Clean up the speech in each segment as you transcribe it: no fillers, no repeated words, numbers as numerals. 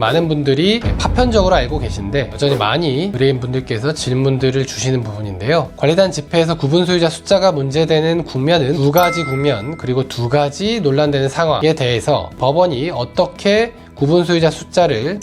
많은 분들이 파편적으로 알고 계신데 여전히 많이 의뢰인분들께서 질문들을 주시는 부분인데요. 관리단 집회에서 구분 소유자 숫자가 문제되는 국면은 두 가지 국면 그리고 두 가지 논란되는 상황에 대해서 법원이 어떻게 구분 소유자 숫자를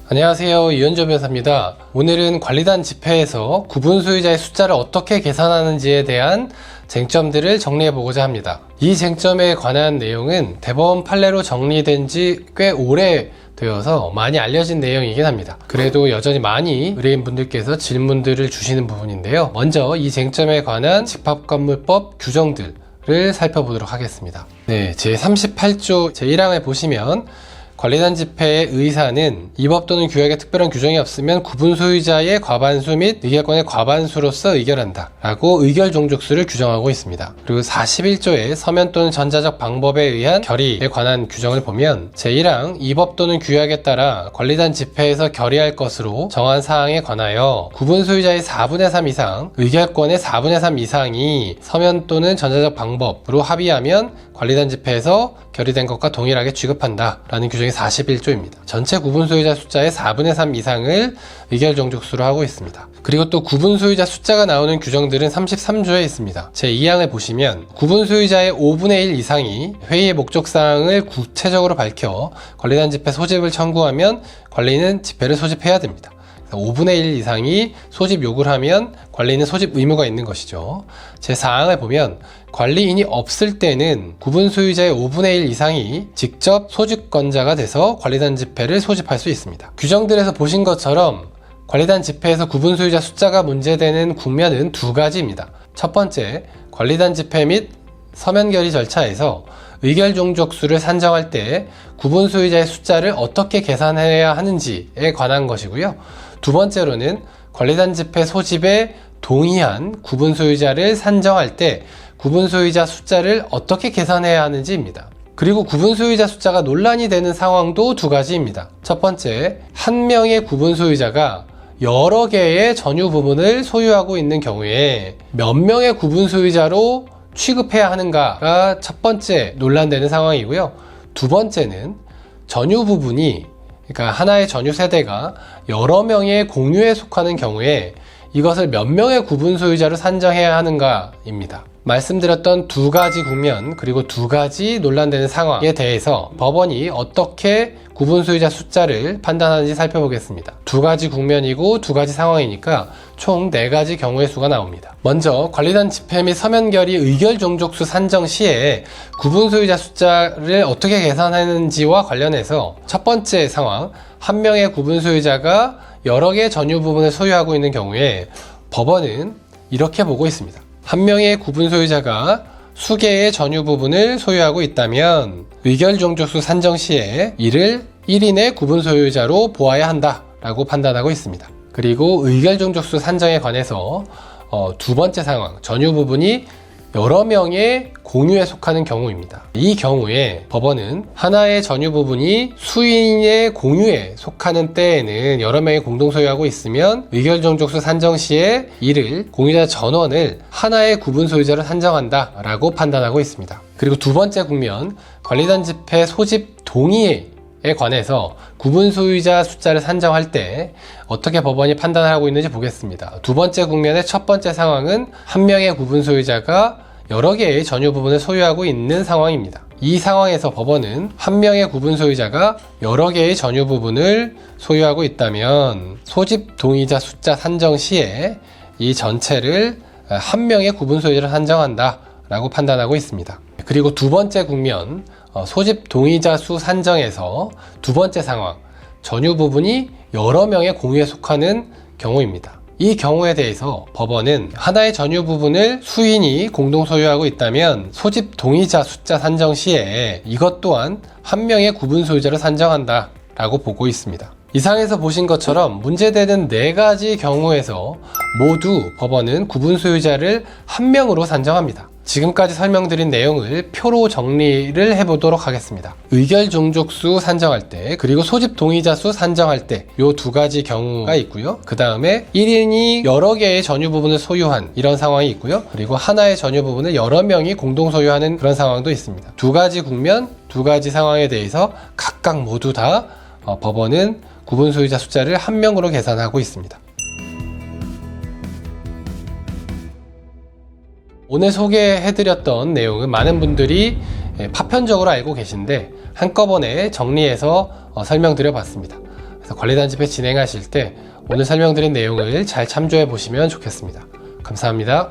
안녕하세요, 이현조 변호사입니다. 오늘은 관리단 집회에서 구분 소유자의 숫자를 어떻게 계산하는지에 대한 쟁점들을 정리해 보고자 합니다. 이 쟁점에 관한 내용은 대법원 판례로 정리된 지 꽤 오래 되어서 많이 알려진 내용이긴 합니다. 그래도 여전히 많이 의뢰인분들께서 질문들을 주시는 부분인데요. 먼저 이 쟁점에 관한 집합건물법 규정들을 살펴보도록 하겠습니다. 제38조 제1항을 보시면 관리단 집회의 의사는 이 법 또는 규약에 특별한 규정이 없으면 구분 소유자의 과반수 및 의결권의 과반수로서 의결한다 라고 의결 종족수를 규정하고 있습니다. 그리고 41조의 서면 또는 전자적 방법에 의한 결의에 관한 규정을 보면 제1항 이 법 또는 규약에 따라 관리단 집회에서 결의할 것으로 정한 사항에 관하여 구분 소유자의 4분의 3 이상, 의결권의 4분의 3 이상이 서면 또는 전자적 방법으로 합의하면 관리단 집회에서 결의된 것과 동일하게 취급한다 라는 규정이 41조입니다. 전체 구분 소유자 숫자의 4분의 3 이상을 의결 종족수로 하고 있습니다. 그리고 또 구분 소유자 숫자가 나오는 규정들은 33조에 있습니다. 제2항을 보시면 구분 소유자의 5분의 1 이상이 회의의 목적사항을 구체적으로 밝혀 관리단 집회 소집을 청구하면 관리는 집회를 소집해야 됩니다. 5분의 1 이상이 소집 요구를 하면 관리는 소집 의무가 있는 것이죠. 제4항을 보면 관리인이 없을 때는 구분 소유자의 5분의 1 이상이 직접 소집권자가 돼서 관리단 집회를 소집할 수 있습니다. 규정들에서 보신 것처럼 관리단 집회에서 구분 소유자 숫자가 문제되는 국면은 두 가지입니다. 첫 번째, 관리단 집회 및 서면 결의 절차에서 의결 종족수를 산정할 때 구분 소유자의 숫자를 어떻게 계산해야 하는지에 관한 것이고요. 두 번째로는 관리단 집회 소집에 동의한 구분 소유자를 산정할 때 구분 소유자 숫자를 어떻게 계산해야 하는지입니다. 그리고 구분 소유자 숫자가 논란이 되는 상황도 두 가지입니다. 첫 번째, 한 명의 구분 소유자가 여러 개의 전유 부분을 소유하고 있는 경우에 몇 명의 구분 소유자로 취급해야 하는가가 첫 번째 논란되는 상황이고요. 두 번째는 전유 부분이 그러니까 하나의 전유 세대가 여러 명의 공유에 속하는 경우에 이것을 몇 명의 구분 소유자로 산정해야 하는가입니다. 말씀드렸던 두 가지 국면 그리고 두 가지 논란되는 상황에 대해서 법원이 어떻게 구분 소유자 숫자를 판단하는지 살펴보겠습니다. 두 가지 국면이고 두 가지 상황이니까 총 4가지 경우의 수가 나옵니다. 먼저 관리단 집회 및 서면 결의 의결 종족수 산정 시에 구분 소유자 숫자를 어떻게 계산하는지와 관련해서 첫 번째 상황, 한 명의 구분 소유자가 여러 개의 전유 부분을 소유하고 있는 경우에 법원은 이렇게 보고 있습니다. 한 명의 구분 소유자가 수개의 전유 부분을 소유하고 있다면 의결 종족수 산정 시에 이를 1인의 구분 소유자로 보아야 한다 라고 판단하고 있습니다. 그리고 의결 종족수 산정에 관해서 두 번째 상황, 전유 부분이 여러 명의 공유에 속하는 경우입니다. 이 경우에 법원은 하나의 전유 부분이 수인의 공유에 속하는 때에는 여러 명이 공동 소유하고 있으면 의결 종족수 산정 시에 이를 공유자 전원을 하나의 구분 소유자로 산정한다 라고 판단하고 있습니다. 그리고 두 번째 국면, 관리단 집회 소집 동의에 관해서 구분 소유자 숫자를 산정할 때 어떻게 법원이 판단을 하고 있는지 보겠습니다. 두 번째 국면의 첫 번째 상황은 한 명의 구분 소유자가 여러 개의 전유 부분을 소유하고 있는 상황입니다. 이 상황에서 법원은 한 명의 구분 소유자가 여러 개의 전유 부분을 소유하고 있다면 소집 동의자 숫자 산정 시에 이 전체를 한 명의 구분 소유자를 산정한다 라고 판단하고 있습니다. 그리고 두 번째 국면, 소집 동의자 수 산정에서 두 번째 상황, 전유 부분이 여러 명의 공유에 속하는 경우입니다. 이 경우에 대해서 법원은 하나의 전유 부분을 수인이 공동 소유하고 있다면 소집 동의자 숫자 산정 시에 이것 또한 한 명의 구분 소유자를 산정한다 라고 보고 있습니다. 이상에서 보신 것처럼 문제되는 4가지 경우에서 모두 법원은 구분 소유자를 한 명으로 산정합니다. 지금까지 설명드린 내용을 표로 정리를 해보도록 하겠습니다. 의결 종족수 산정할 때, 그리고 소집 동의자 수 산정할 때 요 두 가지 경우가 있고요. 그 다음에 1인이 여러 개의 전유 부분을 소유한 이런 상황이 있고요. 그리고 하나의 전유 부분을 여러 명이 공동 소유하는 그런 상황도 있습니다. 두 가지 국면, 두 가지 상황에 대해서 각각 모두 다 법원은 구분 소유자 숫자를 한 명으로 계산하고 있습니다. 오늘 소개해드렸던 내용은 많은 분들이 파편적으로 알고 계신데 한꺼번에 정리해서 설명드려 봤습니다. 그래서 관리단 집회 진행하실 때 오늘 설명드린 내용을 잘 참조해 보시면 좋겠습니다. 감사합니다.